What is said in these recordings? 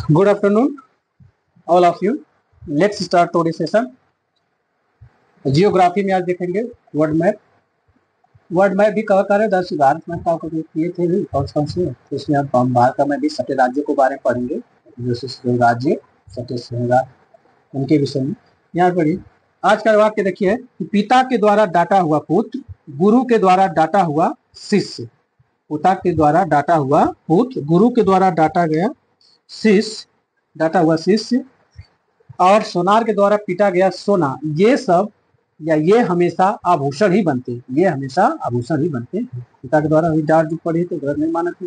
Good afternoon, all of you. Let's start today's session. Geography में आज देखेंगे world map. World map भी cover करें 10 भारत मैप का किए थे भी कौन से, तो इसमें आप भारत का मैप भी सटे राज्यों के बारे में पढ़ेंगे, जो राज्य सटे उनके विषय में। यहाँ पढ़िए, आज का वाक्य देखिए कि पिता के द्वारा डांटा हुआ पुत्र, गुरु के द्वारा डांटा हुआ शिष्य। पिता के द्वारा डांटा हुआ पुत्र, गुरु के द्वारा डांटा गया शिष्य, डांटा हुआ शिष्य, और सोनार के द्वारा पीटा गया सोना। ये सब या ये हमेशा आभूषण ही बनते हैं, ये हमेशा आभूषण ही बनते हैं। पिता के द्वारा भी डांट जो पड़ी तो गलत नहीं माना थी।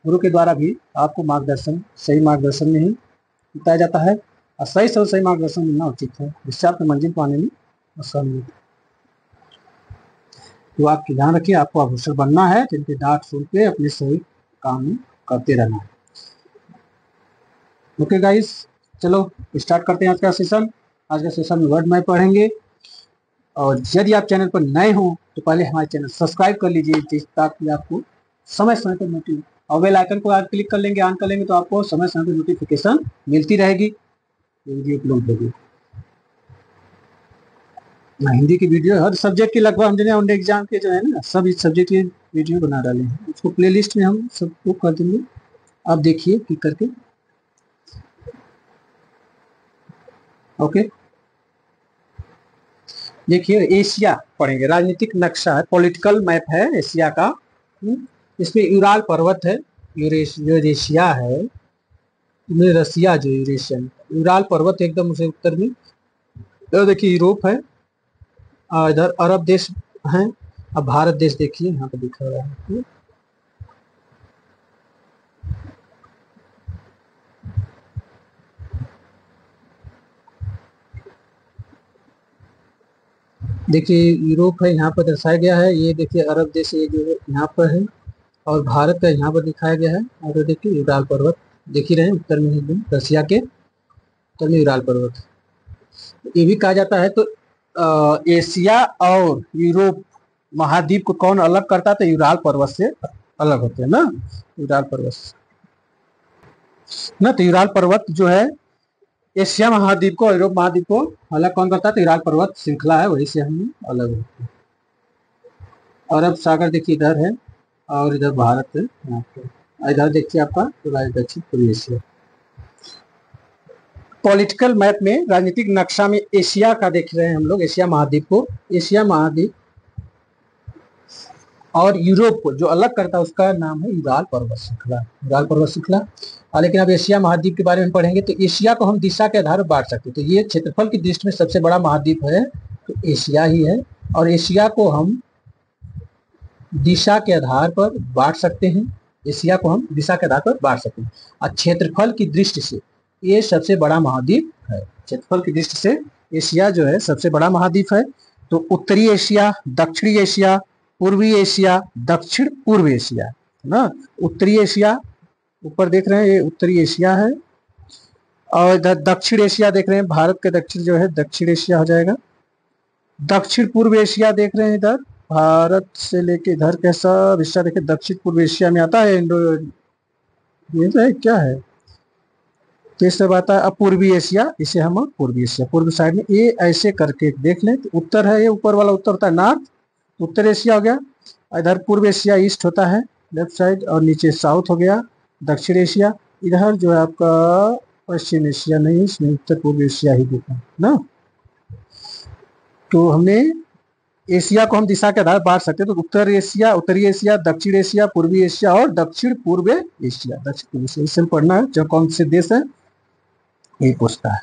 गुरु के द्वारा भी आपको मार्गदर्शन, सही मार्गदर्शन में ही बताया जाता है, और सही मार्गदर्शन मिलना उचित है, जिससे आपको मंजिल पाने में आसानी होती है। तो आपकी ध्यान रखिए, आपको आभूषण बनना है, जिनके डांट सुन के अपने सही काम करते रहना है। ओके गाइस, चलो स्टार्ट करते हैं आज का सेशन। आज का सेशन में वर्ड मैप पढ़ेंगे, और यदि आप चैनल पर नए हो तो पहले हमारे चैनल सब्सक्राइब कर लीजिए, ताकि आपको समय समय पर नोटिफिकेशन, और बेल आइकन को आप क्लिक कर लेंगे, ऑन कर लेंगे, तो आपको समय समय पर नोटिफिकेशन मिलती रहेगी वीडियो अपलोड होगी। हिंदी की वीडियो हर सब्जेक्ट की लगभग हमने ऑन एग्जाम के जो है ना, सब इस सब्जेक्ट की वीडियो बना डाले हैं। उसको प्लेलिस्ट में हम सबको कर देंगे, आप देखिए क्लिक करके। ओके, देखिए एशिया पढ़ेंगे, राजनीतिक नक्शा है, पॉलिटिकल मैप है एशिया का। इसमें यूराल पर्वत है, यूरेशिया है, में रसिया जो यूरेशियन, यूराल पर्वत एकदम उसे उत्तर में। तो देखिए यूरोप है, इधर अरब देश हैं, अब भारत देश देखिए यहाँ पे दिखा रहा है। देखिए यूरोप है, यहाँ पर दर्शाया गया है। ये देखिए अरब देश, ये जो है यहाँ पर है, और भारत का यहाँ पर दिखाया गया है। और देखिए यूराल पर्वत देख ही रहे हैं, उत्तर में एकदम रसिया के उत्तर में यूराल पर्वत। ये भी कहा जाता है, तो एशिया और यूरोप महाद्वीप को कौन अलग करता है, तो यूराल पर्वत से अलग होते हैं ना, यूराल पर्वत ना। तो यूराल पर्वत जो है एशिया महाद्वीप को, यूरोप महाद्वीप को अलग कौन करता है, तो यूराल पर्वत श्रृंखला है, वही से हम अलग होते हैं। अरब सागर देखिए इधर है, और इधर भारत है, इधर देखिए आपका दक्षिण पूर्व एशिया। पॉलिटिकल मैप में, राजनीतिक नक्शा में एशिया का देख रहे हैं हम लोग, एशिया महाद्वीप को, एशिया महाद्वीप और यूरोप को जो अलग करता है उसका नाम है यूराल पर्वत श्रृंखला, यूराल पर्वत श्रृंखला। लेकिन अब एशिया महाद्वीप के बारे में पढ़ेंगे, तो एशिया को हम दिशा के आधार पर बांट सकते हैं। तो ये क्षेत्रफल की दृष्टि में सबसे बड़ा महाद्वीप है तो एशिया ही है, और एशिया को हम दिशा के आधार पर बांट सकते हैं, एशिया को हम दिशा के आधार पर बांट सकते हैं। और क्षेत्रफल की दृष्टि से ये सबसे बड़ा महाद्वीप है, क्षेत्रफल की दृष्टि से एशिया जो है सबसे बड़ा महाद्वीप है। तो उत्तरी एशिया, दक्षिणी एशिया, पूर्वी एशिया, दक्षिण पूर्व एशिया है ना। उत्तरी एशिया ऊपर देख रहे हैं, ये उत्तरी एशिया है, और इधर दक्षिण एशिया देख रहे हैं, भारत के दक्षिण जो है दक्षिण एशिया हो जाएगा। दक्षिण पूर्व एशिया देख रहे हैं, इधर भारत से लेके इधर कैसा हिस्सा देखिए दक्षिण पूर्व एशिया में आता है। ये तो है क्या है, तो इस सब आता है। अब पूर्वी एशिया, इसे हम पूर्वी एशिया, पूर्व साइड में, ये ऐसे करके देख लें। तो उत्तर है, ये ऊपर वाला उत्तर होता है नॉर्थ, उत्तर एशिया हो गया। इधर पूर्व एशिया ईस्ट होता है लेफ्ट साइड, और नीचे साउथ हो गया दक्षिण एशिया। इधर जो है आपका पश्चिम एशिया, नहीं इसमें उत्तर पूर्व एशिया ही देखा ना। तो हमने एशिया को हम दिशा के आधार बांट सकते हैं, तो उत्तर एशिया, उत्तरी एशिया, दक्षिण एशिया, पूर्वी एशिया और दक्षिण पूर्व एशिया। दक्षिण पूर्व एशिया इससे पढ़ना है, जो कौन से देश है ये पूछता है।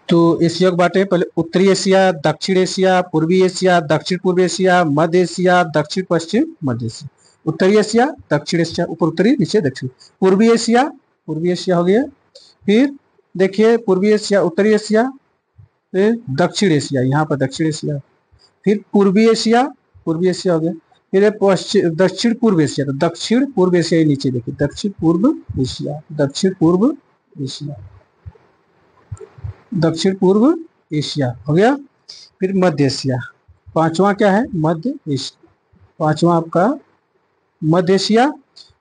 तो एशिया को बांटे, पहले उत्तरी एशिया, दक्षिण एशिया, पूर्वी एशिया, दक्षिण पूर्व एशिया, मध्य एशिया, दक्षिण पश्चिम मध्य एशिया। उत्तरी एशिया, दक्षिण एशिया, ऊपर उत्तरी नीचे दक्षिण। पूर्वी एशिया, पूर्वी एशिया हो गया। फिर देखिए पूर्वी एशिया, उत्तरी एशिया, फिर दक्षिण एशिया, यहाँ पर दक्षिण एशिया। फिर पूर्वी एशिया, पूर्वी एशिया हो गया। फिर पश्चिम दक्षिण पूर्व एशिया, तो दक्षिण पूर्व एशिया नीचे देखिए दक्षिण पूर्व एशिया, दक्षिण पूर्व एशिया, दक्षिण पूर्व एशिया हो गया। फिर मध्य एशिया, पांचवा क्या है, मध्य एशिया, पांचवा आपका मध्य एशिया।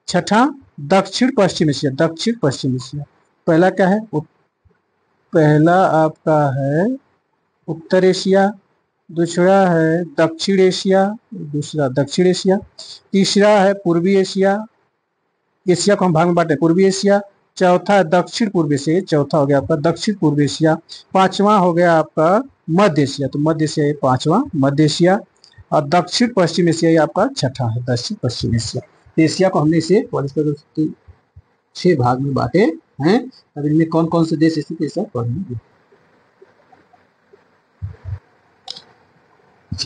छठा दक्षिण पश्चिम एशिया, दक्षिण पश्चिम एशिया। पहला क्या है? पहला आपका है उत्तर एशिया, दूसरा है दक्षिण एशिया, दूसरा दक्षिण एशिया, तीसरा है पूर्वी एशिया। एशिया को हम भाग में बांटे, पूर्वी एशिया। चौथा है दक्षिण पूर्व एशिया, चौथा हो गया आपका दक्षिण पूर्व एशिया। पांचवा हो गया आपका मध्य एशिया, तो मध्य एशिया ये पांचवा मध्य एशिया। और दक्षिण पश्चिम एशिया ये आपका छठा है, दक्षिण पश्चिम एशिया। तो एशिया को हमने इसे 6 भाग में बांटे हैं। अब इनमें कौन कौन से देश स्थित है सब पढ़ेंगे।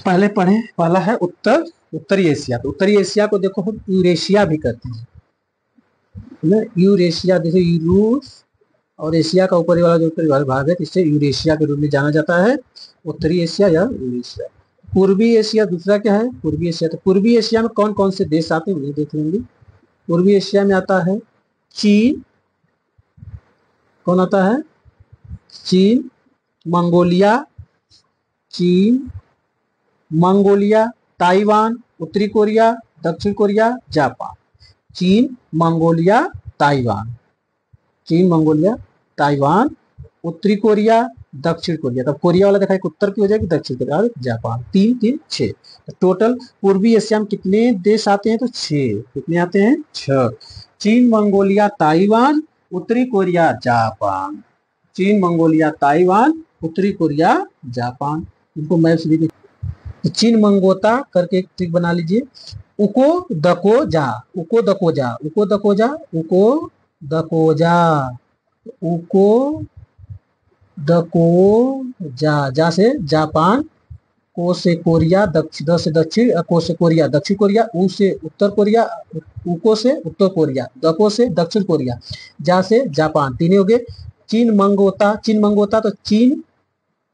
पहले पढ़े, पहला है उत्तरी एशिया। तो उत्तरी एशिया को देखो हम यूरेशिया भी कहते हैं, यूरेशिया। जैसे यूरोस और एशिया का ऊपरी वाला जो उत्तरी वाला भाग है, इसे यूरेशिया के रूप में जाना जाता है, उत्तरी एशिया या यूरेशिया। पूर्वी एशिया दूसरा क्या है? पूर्वी एशिया। तो पूर्वी एशिया में कौन कौन से देश आते हैं उन्हें देख लेंगे। पूर्वी एशिया में आता है चीन, कौन आता है? चीन, मंगोलिया, चीन, मंगोलिया, ताइवान, उत्तरी कोरिया, दक्षिण कोरिया, जापान। चीन, मंगोलिया, ताइवान, चीन, मंगोलिया, ताइवान, उत्तरी कोरिया, दक्षिण कोरिया। तब कोरिया वाला देखा, एक उत्तर की हो जाएगी, दक्षिण कोरिया और जापान। 3 3 6। तो टोटल पूर्वी एशिया में कितने देश आते हैं? तो 6। कितने आते हैं? 6। चीन, मंगोलिया, ताइवान, उत्तरी कोरिया, जापान। चीन, मंगोलिया, ताइवान, उत्तरी कोरिया, जापान। इनको मैप्स भी चीन मंगोता करके एक ट्रिक बना लीजिए। उको दको जा, उको दको जा, उको दको जा, उको दको जा, उको दको जा से जापान, को से कोरिया, द से दक्षिण, को से कोरिया, दक्षिण कोरिया, उ से उत्तर कोरिया, उको से उत्तर कोरिया, दको से दक्षिण कोरिया, जा से जापान। 3 हो गए। चीन मंगोता, चीन मंगोता तो चीन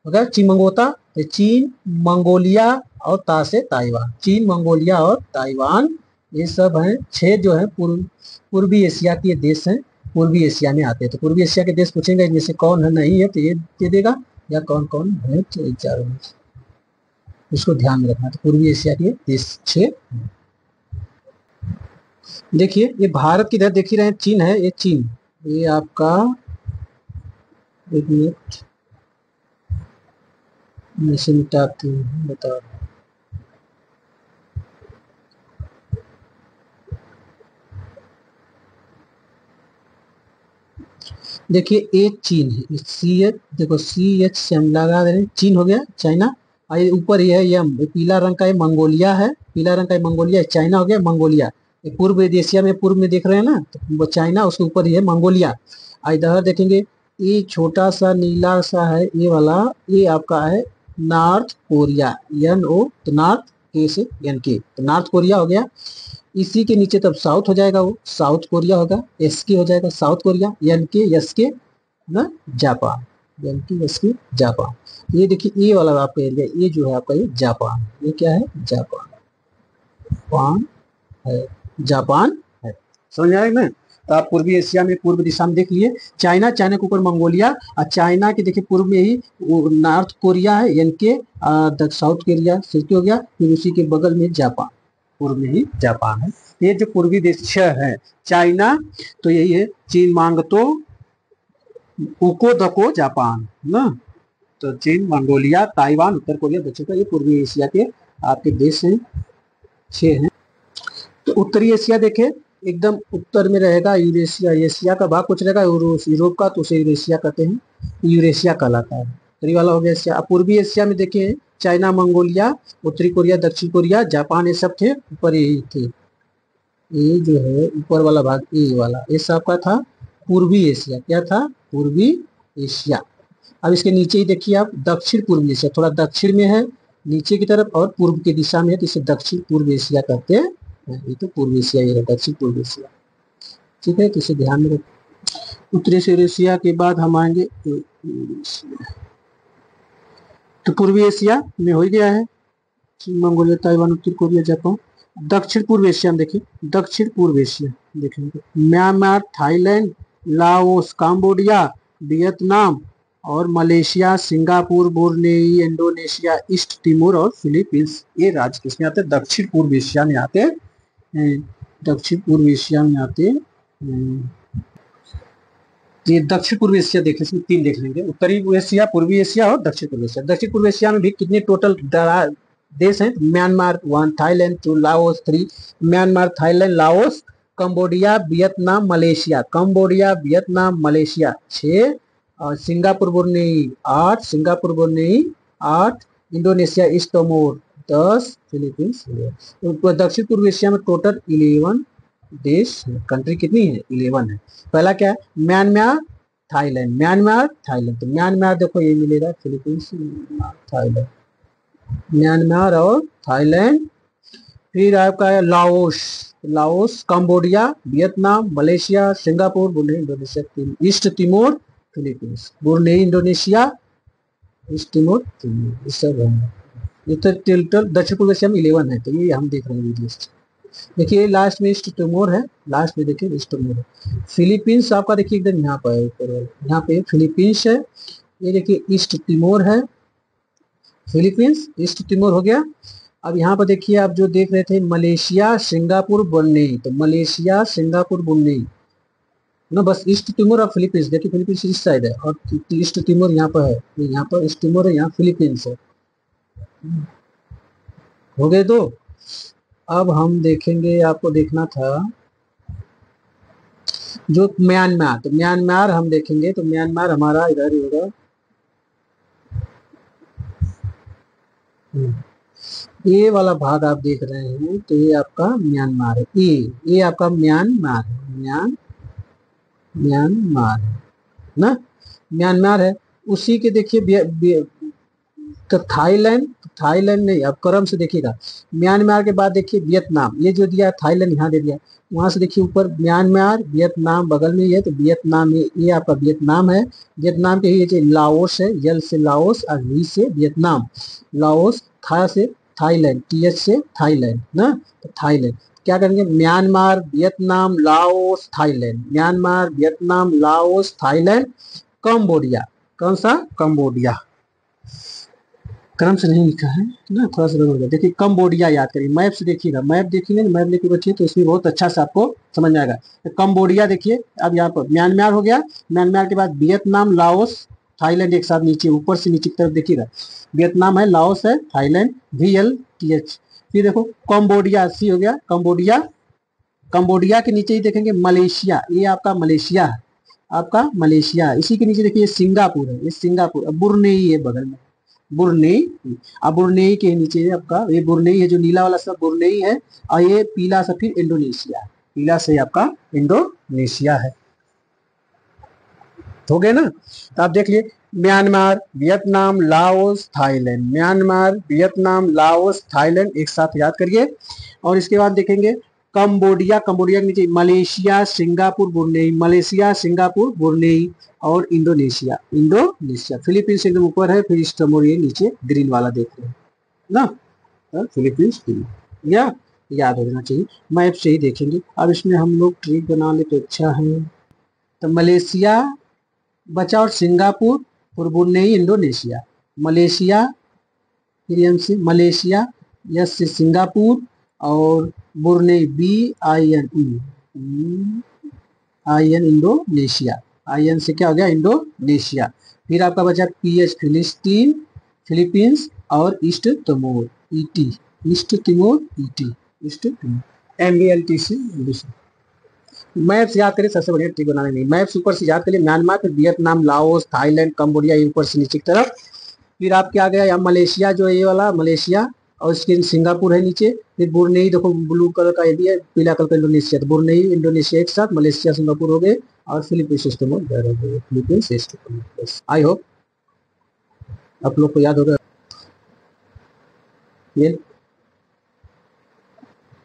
हो गया, चीन मंगोता, तो चीन, मंगोलिया और ता से ताइवान। चीन, मंगोलिया और ताइवान, ये सब हैं 6 जो है पूर्वी एशिया के देश हैं, पूर्वी एशिया में आते हैं। तो पूर्वी एशिया के देश पूछेंगे इनमें से कौन है, नहीं है तो ये दे देगा, या कौन कौन है, तो चारों में उसको ध्यान में रखना। तो पूर्वी एशिया के देश 6। देखिए ये भारत की तरह देख ही रहे हैं, चीन है, ये चीन, ये आपका एक मिनट इसे मिटाते हैं, बताओ। देखिए ये चीन है, सी एच, देखो CH से हम लगा दे रहे हैं, चीन हो गया, चाइना। और ये ऊपर ही है, ये पीला रंग का ये मंगोलिया है, पीला रंग का ये मंगोलिया, चाइना हो गया मंगोलिया। ये पूर्व एशिया में पूर्व में देख रहे हैं ना, तो वो चाइना, उसके ऊपर ही है मंगोलिया। और इधर देखेंगे ये छोटा सा नीला सा है ये वाला, ये आपका है नॉर्थ कोरिया, NO, तो नॉर्थ के से NK, तो नॉर्थ कोरिया हो गया। इसी के नीचे तब साउथ हो जाएगा, वो साउथ कोरिया होगा, SK हो जाएगा साउथ कोरिया, NK SK ना जापान, NK SK जापान। ये देखिए ये वाला आपका एरिया, ये जो है आपका ये जापान, ये क्या है? जापान, जापान है, जापान है। समझ आएगा ना? तो आप पूर्वी एशिया में पूर्व दिशा में देख लिए चाइना, चाइना के ऊपर मंगोलिया, और चाइना के देखिए पूर्व में ही नॉर्थ कोरिया है, NK, साउथ कोरिया सिल्की हो गया, फिर उसी के बगल में जापान, पूर्व में ही जापान है। ये जो पूर्वी देश 6 है, चाइना तो यही है, चीन मांगतो, उको दको जापान ना, तो चीन, मंगोलिया, ताइवान, उत्तर कोरिया, दक्षिण कोरिया, ये पूर्वी एशिया के आपके देश हैं, 6 हैं। तो उत्तरी एशिया देखे एकदम उत्तर में रहेगा यूरेशिया, एशिया का भाग कुछ रहेगा यूरोप का, तो उसे यूरेशिया कहते हैं, यूरेशिया कहलाता है। उत्तरी वाला हो गया एशिया। पूर्वी एशिया में देखें चाइना, मंगोलिया, उत्तरी कोरिया, दक्षिण कोरिया, जापान, ये सब थे, ऊपर यही थे। ये जो है ऊपर वाला भाग, ये वाला, ये सब का था पूर्वी एशिया। क्या था? पूर्वी एशिया। अब इसके नीचे ही देखिए आप दक्षिण पूर्वी एशिया, थोड़ा दक्षिण में है नीचे की तरफ और पूर्व की दिशा में है, तो इसे दक्षिण पूर्व एशिया कहते हैं। ये तो पूर्व एशिया, ये है दक्षिण पूर्व एशिया, ठीक है, तो इसे ध्यान में रखें। उत्तरी एशिया के बाद हम आएंगे तो पूर्वी एशिया में हो गया है मंगोलिया, ताइवान, उत्तर कोरिया, जापान। दक्षिण पूर्व एशिया में देखिए, दक्षिण पूर्व एशिया देखेंगे Myanmar, Thailand, Laos, Cambodia, Vietnam और Malaysia, Singapore, Brunei, Indonesia, East Timor और फिलीपींस, ये राज्य किसमें आते हैं? दक्षिण पूर्व एशिया में आते हैं। दक्षिण पूर्व एशिया में आते ये दक्षिण पूर्व एशिया देख इसमें 3 देख लेंगे, उत्तरी एशिया, पूर्वी एशिया और दक्षिण पूर्व एशिया। दक्षिण पूर्व एशिया में भी कितने टोटल देश हैं? Myanmar 1, Thailand 2, Laos 3, Myanmar, Thailand, Laos, Cambodia, Vietnam, Malaysia, Cambodia, Vietnam, Malaysia 6, और Singapore Brunei 8, Singapore Brunei 8, Indonesia East Timor 10, Philippines 11। तो दक्षिण पूर्व एशिया में टोटल 11 देश, कंट्री कितनी है? 11 है। पहला क्या है? Myanmar, Thailand, Myanmar, Thailand. तो म्यांमार देखो ये मिलेगा, फिलीपींस, थाईलैंड, म्यांमार और थाईलैंड। फिर आपका है Laos, Laos, Cambodia, Vietnam, Malaysia, Singapore, Brunei, Indonesia, East Timor, Philippines, Brunei, Indonesia, East Timor, ये सब है। ये तो टोटल दक्षिण पूर्व एशिया में 11 है। तो ये हम देख रहे हैं लिस्ट। देखिए लास्ट में ईस्ट तिमोर है, लास्ट में देखिए ईस्ट तिमोर है। फिलीपींस आपका देखिए एकदम यहाँ पर है, ऊपर यहाँ पे फिलीपींस है। ये देखिए ईस्ट तिमोर है, फिलीपींस, ईस्ट तिमोर हो गया। अब यहाँ पर देखिए आप जो देख रहे थे मलेशिया, सिंगापुर, ब्रुनेई, तो मलेशिया, सिंगापुर, ब्रुनेई ना, बस ईस्ट तिमोर और फिलीपींस। देखिए फिलीपींस इस साइड है और ईस्ट तिमोर यहाँ पर है, यहाँ पर ईस्ट तिमोर है, यहाँ फिलीपींस है। हो गए दो। अब हम देखेंगे, आपको देखना था जो म्यांमार, तो म्यांमार हम देखेंगे, तो म्यांमार हमारा इधर ही होगा। ये वाला भाग आप देख रहे हैं, तो ये आपका म्यांमार है। ये आपका म्यांमार है, म्यांमार है ना, म्यांमार है। उसी के देखिए तो थाईलैंड, थाईलैंड नहीं, अब क्रम से देखिएगा। म्यांमार के बाद देखिए वियतनाम, ये जो दिया थाईलैंड यहाँ दे दिया, वहां से देखिए ऊपर म्यांमार, वियतनाम बगल में ही है, तो वियतनाम, ये आपका वियतनाम है। वियतनाम के ही ये लाओस है, यल से लाओस और वी से वियतनाम, लाओस, था से थाईलैंड, टीएच से थाईलैंड ना, तो थाईलैंड। क्या करेंगे? Myanmar, Vietnam, Laos, Thailand, Myanmar, Vietnam, Laos, Thailand, Cambodia. कौन सा? कंबोडिया। क्रम से नहीं लिखा है ना, थोड़ा सा गड़बड़। देखिए कंबोडिया याद करिए, मैप से देखिएगा, मैप देखिएगा, मैप लेके बच्चे तो इसमें बहुत अच्छा से आपको समझ में आएगा। तो कंबोडिया देखिए, अब यहाँ पर म्यांमार हो गया, म्यांमार के बाद वियतनाम, लाओस, थाईलैंड एक साथ नीचे, ऊपर से नीचे की तरफ देखिएगा, वियतनाम है, लाओस है, थाईलैंड, VLTH। फिर देखो कंबोडिया, सी हो गया कंबोडिया। कंबोडिया के नीचे ही देखेंगे मलेशिया, ये आपका मलेशिया है, आपका मलेशिया। इसी के नीचे देखिए सिंगापुर है, ये सिंगापुर। बुरनेई है बगल में, बुरनेई। अब बुरनेई के नीचे आपका ये बुरनेई है, जो नीला वाला सब बुरनेई है, और ये पीला सा फिर इंडोनेशिया, पीला से आपका इंडोनेशिया है। हो गए ना। तो आप देख लिए Myanmar, Vietnam, Laos, Thailand, Myanmar, Vietnam, Laos, Thailand एक साथ याद करिए। और इसके बाद देखेंगे कंबोडिया, कंबोडिया के नीचे Malaysia, Singapore, Brunei, Malaysia, Singapore, Brunei और इंडोनेशिया, इंडोनेशिया। फिलीपींस एकदम ऊपर है, फिर ईस्ट तिमोर ये नीचे ग्रीन वाला देख रहे हैं ना, फिलीपींस या याद हो जाना चाहिए, मैप से ही देखेंगे। अब इसमें हम लोग ट्रिक बना ले तो अच्छा है। तो मलेशिया बचा और सिंगापुर, फिर ब्रुनेई, इंडोनेशिया, मलेशिया, फिर से मलेशिया, यस से सिंगापुर और ब्रुनेई, BIN इंडोनेशिया, IN से क्या हो गया? इंडोनेशिया। फिर आपका बचा PH फिलिस्तीन, फिलीपींस और east Timor, ET, east Timor, ET, east Timor, MBLTC। Maps याद करिए, सबसे बढ़िया ट्रिक बनाने में मैप्स ऊपर से याद करिए। म्यांमार, फिर वियतनाम, लाओस, थाईलैंड, कंबोडिया, ऊपर से नीचे की तरफ। फिर आप क्या गया यहाँ मलेशिया, जो ये वाला मलेशिया, और इसके सिंगापुर है नीचे। फिर ब्रुनेई देखो ब्लू कलर का ये भी है, पीला कलर का इंडोनेशिया, तो ब्रुनेई, इंडोनेशिया एक साथ, मलेशिया, सिंगापुर हो गए, और फिलीपींस सिस्टम हो गए, फिलीपींस सिस्टम। आई होप आप लोग को याद होगा। ये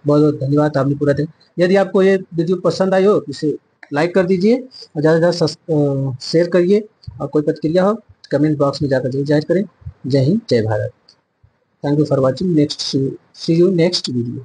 बहुत बहुत धन्यवाद, आपने पूरा दिन। यदि आपको ये वीडियो पसंद आई हो तो इसे लाइक कर दीजिए और ज़्यादा से ज़्यादा शेयर करिए, और कोई प्रतिक्रिया हो कमेंट बॉक्स में जाकर जरूर जाहिर करें। जय हिंद, जय Bharat. Thank you for watching, next see you next video.